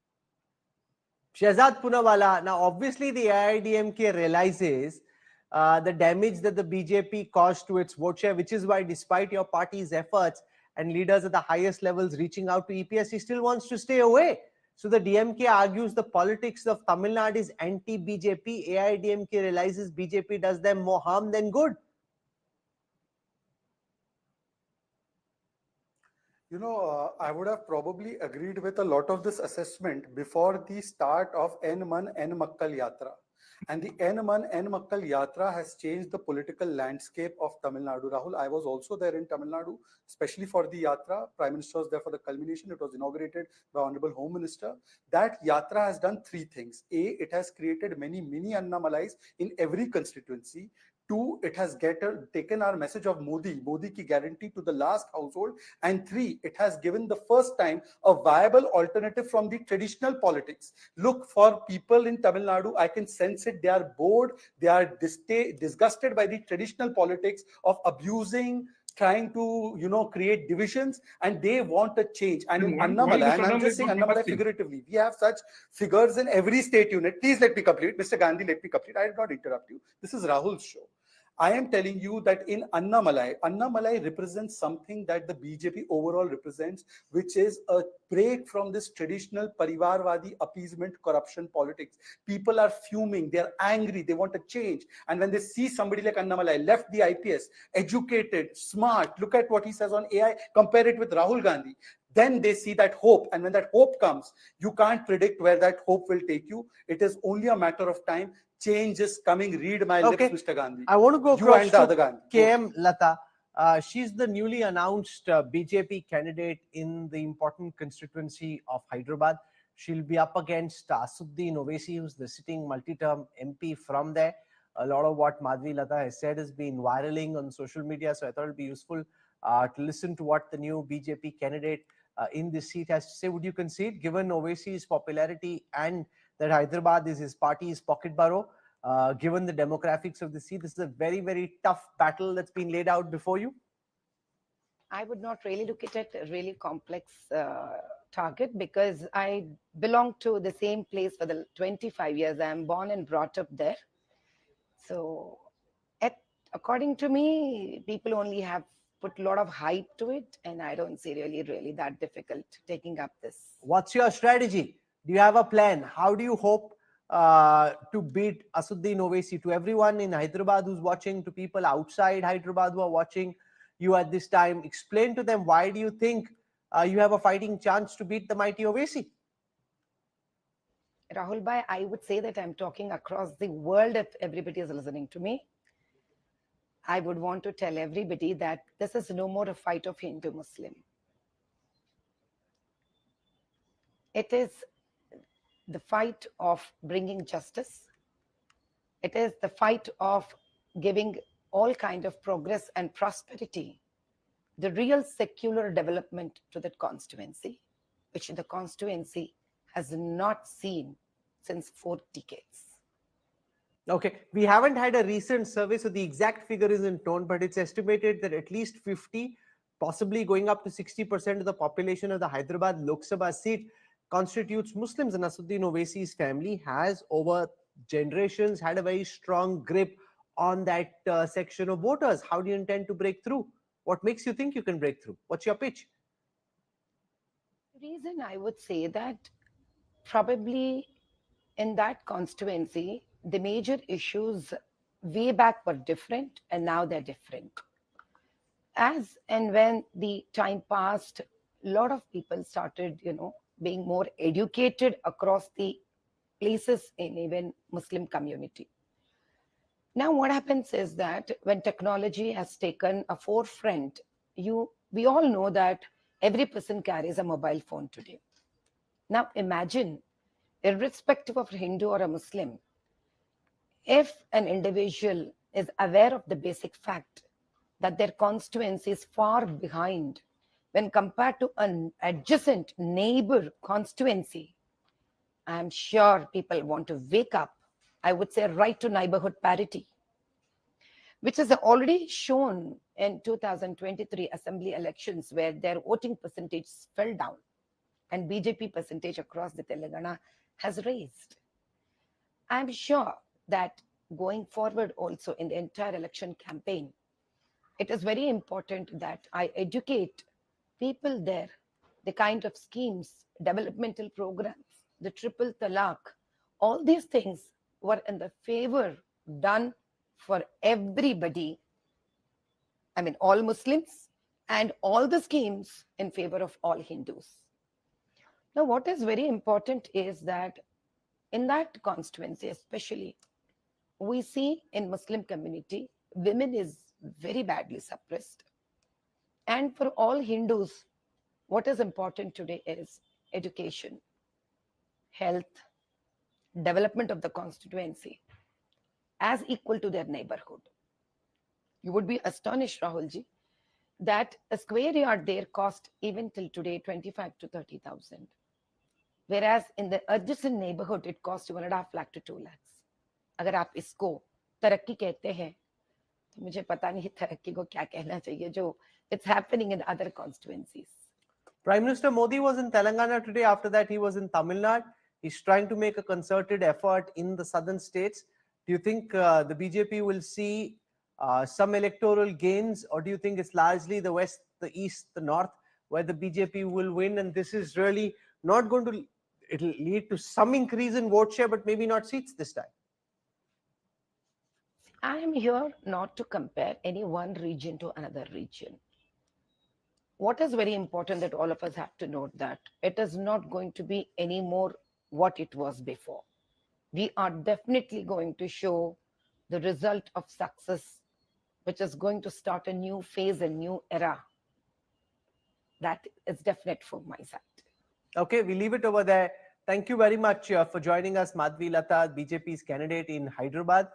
E: Shehzad Poonawalla, now obviously the AIDMK realizes the damage that the BJP caused to its vote share, which is why despite your party's efforts and leaders at the highest levels reaching out to EPS, he still wants to stay away. So the DMK argues the politics of Tamil Nadu is anti-BJP. AIDMK realizes BJP does them more harm than good.
F: You know, I would have probably agreed with a lot of this assessment before the start of N Man N Makkal Yatra. And the N Man N Makkal Yatra has changed the political landscape of Tamil Nadu. Rahul, I was also there in Tamil Nadu, especially for the Yatra. Prime Minister was there for the culmination. It was inaugurated by Honorable Home Minister. That Yatra has done three things. A, it has created many mini Annamalais in every constituency. Two, it has taken our message of Modi ki guarantee to the last household. And three, it has given the first time a viable alternative from the traditional politics. Look, for people in Tamil Nadu, I can sense it. They are bored. They are disgusted by the traditional politics of abusing, trying to, create divisions, and they want a change. And in Annamalai, and I'm just saying Annamalai figuratively, we have such figures in every state unit. Please let me complete. Mr. Gandhi, let me complete. I did not interrupt you. This is Rahul's show. I am telling you that in Annamalai represents something that the BJP overall represents, which is a break from this traditional Parivarwadi appeasement corruption politics. People are fuming, they are angry, they want a change. And when they see somebody like Annamalai, left the IPS, educated, smart, look at what he says on AI, compare it with Rahul Gandhi, then they see that hope. And when that hope comes, you can't predict where that hope will take you. It is only a matter of time. Change is coming. Read my lips, Mr. Gandhi.
E: I want to go
F: you
E: across
F: and the other Gandhi.
E: KM Lata. She's the newly announced BJP candidate in the important constituency of Hyderabad. She'll be up against Asuddin Owaisi, who's the sitting multi-term MP from there. A lot of what Madhvi Lata has said has been viraling on social media, so I thought it'd be useful to listen to what the new BJP candidate in this seat has to say. Would you concede, given Owaisi's popularity and that Hyderabad is his party's pocket borough, given the demographics of the seat, this is a very, very tough battle that's been laid out before you?
L: I would not really look at it a really complex target, because I belong to the same place for the 25 years. I am born and brought up there. So according to me, people only have put a lot of hype to it, and I don't see really that difficult taking up this.
E: What's your strategy? Do you have a plan? How do you hope to beat Asuddin Owaisi? To everyone in Hyderabad who's watching, to people outside Hyderabad who are watching you at this time, explain to them, why do you think you have a fighting chance to beat the mighty Owaisi?
L: Rahul Bhai, I would say that I'm talking across the world if everybody is listening to me. I would want to tell everybody that this is no more a fight of Hindu-Muslim. It is the fight of bringing justice. It is the fight of giving all kind of progress and prosperity, the real secular development to that constituency, which the constituency has not seen since 4 decades.
E: Okay, we haven't had a recent survey, so the exact figure isn't known, but it's estimated that at least 50, possibly going up to 60% of the population of the Hyderabad Lok Sabha seat constitutes Muslims, and Asuddin Owaisi's family has over generations had a very strong grip on that section of voters. How do you intend to break through? What makes you think you can break through? What's your pitch?
L: The reason I would say that probably in that constituency, the major issues way back were different and now they're different. As and when the time passed, a lot of people started, being more educated across the places in even Muslim community. Now what happens is that when technology has taken a forefront, we all know that every person carries a mobile phone today. Now imagine, irrespective of Hindu or a Muslim, if an individual is aware of the basic fact that their constituency is far behind when compared to an adjacent neighbor constituency, I'm sure people want to wake up, I would say right to neighborhood parity, which is already shown in 2023 assembly elections where their voting percentage fell down and BJP percentage across the Telangana has raised. I'm sure that going forward also in the entire election campaign, it is very important that I educate people there, the kind of schemes, developmental programs, the triple talaq, all these things were in the favor done for everybody. I mean, all Muslims, and all the schemes in favor of all Hindus. Now, what is very important is that in that constituency, especially, we see in Muslim community, women is very badly suppressed. And for all Hindus, what is important today is education, health, development of the constituency as equal to their neighborhood. You would be astonished, Rahulji, that a square yard there cost even till today 25 to 30,000. Whereas in the adjacent neighborhood, it costs 1.5 lakh to 2 lakhs. अगर आप इसको तरक्की कहते हैं, तो मुझे पता नहीं तरक्की को क्या कहना चाहिए जो it's happening in other constituencies.
E: Prime Minister Modi was in Telangana today. After that, he was in Tamil Nadu. He's trying to make a concerted effort in the southern states. Do you think the BJP will see some electoral gains, or do you think it's largely the west, the east, the north, where the BJP will win? And this is really not going to, it'll lead to some increase in vote share, but maybe not seats this time.
L: I am here not to compare any one region to another region. What is very important that all of us have to note that it is not going to be any more what it was before. We are definitely going to show the result of success, which is going to start a new phase, a new era. That is definite from my side.
E: Okay, we leave it over there. Thank you very much for joining us, Madhvi Lata, BJP's candidate in Hyderabad.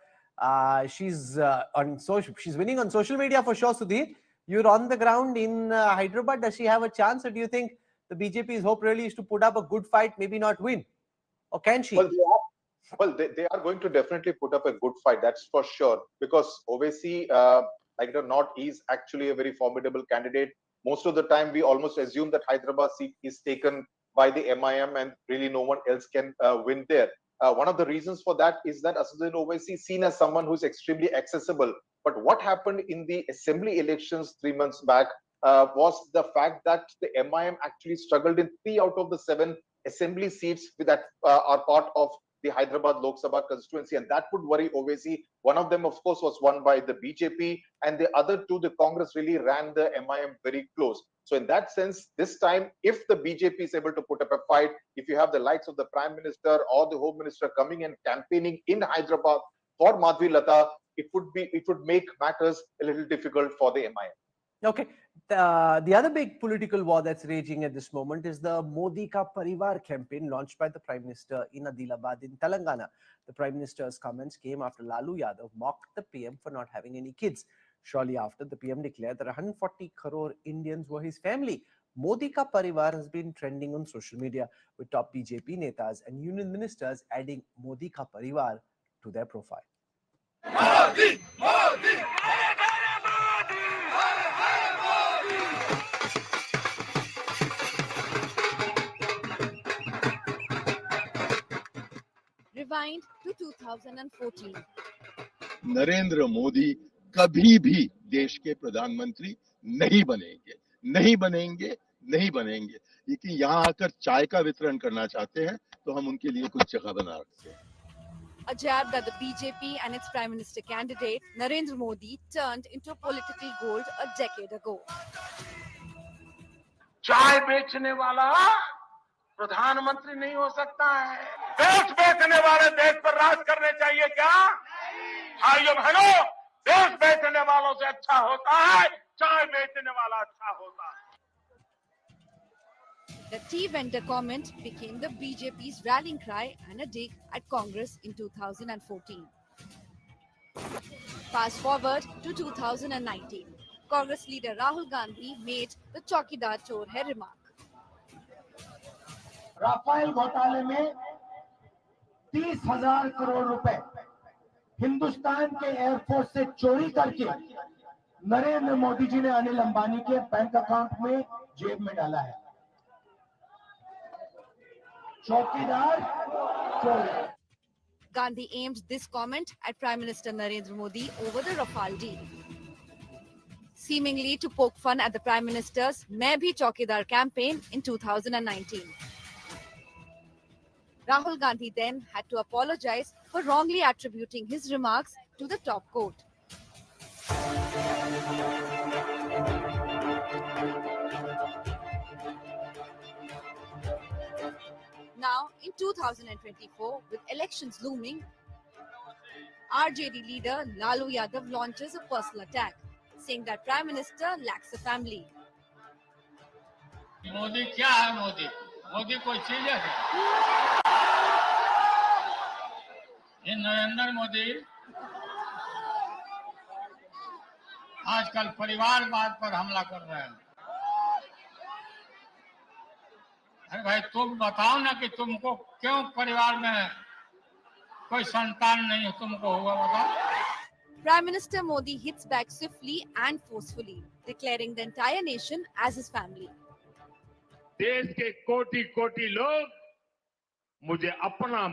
E: She's winning on social media for sure, Sudhir. You're on the ground in Hyderabad. Does she have a chance, or do you think the BJP's hope really is to put up a good fight, maybe not win? Or can she?
D: Well, they are going to definitely put up a good fight, that's for sure, because Owaisi, not is actually a very formidable candidate. Most of the time, we almost assume that Hyderabad seat is taken by the MIM and really no one else can win there. One of the reasons for that is that Assaduddin Owaisi is seen as someone who is extremely accessible. But what happened in the assembly elections 3 months back was the fact that the MIM actually struggled in 3 out of the 7 assembly seats that are part of the Hyderabad Lok Sabha constituency, and that would worry Owaisi. One of them, of course, was won by the BJP, and the other 2, the Congress really ran the MIM very close. So in that sense, this time, if the BJP is able to put up a fight, if you have the likes of the Prime Minister or the Home Minister coming and campaigning in Hyderabad for Madhvi Lata, it would make matters a little difficult for the MIM.
E: Okay. The other big political war that's raging at this moment is the Modi Ka Parivar campaign launched by the Prime Minister in Adilabad in Telangana. The Prime Minister's comments came after Lalu Yadav mocked the PM for not having any kids. Shortly after, the PM declared that 140 crore Indians were his family. Modi Ka Parivar has been trending on social media, with top BJP netas and union ministers adding Modi Ka Parivar to their profile.
M: Modi! Modi!
N: Rewind to 2014.
O: Narendra Modi कभी भी देश के प्रधानमंत्री नहीं बनेंगे, नहीं बनेंगे, नहीं बनेंगे। लेकिन यहाँ आकर चाय का वितरण करना चाहते हैं, तो हम उनके लिए कुछ जगह बना रखते हैं।
N: a jab that the BJP and its Prime Minister candidate Narendra Modi turned into political gold a decade ago.
A: चाय बेचने वाला प्रधानमंत्री नहीं हो सकता है। देश बेचने वाले देश पर राज करने चाहिए क्या? भाइयों बहनों, देश बेचने वालों से अच्छा होता है चाय बेचने वाला अच्छा होता है।
N: The tea vendor comment became the BJP's rallying cry and a dig at Congress in 2014. Fast forward to 2019. Congress leader Rahul Gandhi made the Chaukidar Chor Hai remark.
B: Rafale घोटाले में 30,000 करोड़ रुपए हिंदुस्तान के एयरफोर्स से चोरी करके नरेंद्र मोदी जी ने अनिल अंबानी के बैंक अकाउंट में जेब में डाला है। चौकीदार चोर।
N: Gandhi aimed this comment at Prime Minister Narendra Modi over the Rafale deal, seemingly to poke fun at the Prime Minister's "Main bhi Chaukidar" campaign in 2019. Rahul Gandhi then had to apologize for wrongly attributing his remarks to the top court. Now, in 2024, with elections looming, RJD leader Lalu Yadav launches a personal attack, saying that Prime Minister lacks a family.
P: Modi क्या है? मोदी कोई चीज है? ये नरेंद्र मोदी आजकल परिवारवाद पर हमला कर रहे हैं। अरे भाई तुम बताओ ना कि तुमको क्यों परिवार में कोई संतान नहीं तुमको हुआ, बताओ।
N: Prime Minister Modi hits back swiftly and forcefully, declaring the entire nation as his family.
A: देश के कोटि-कोटि लोग मुझे अपना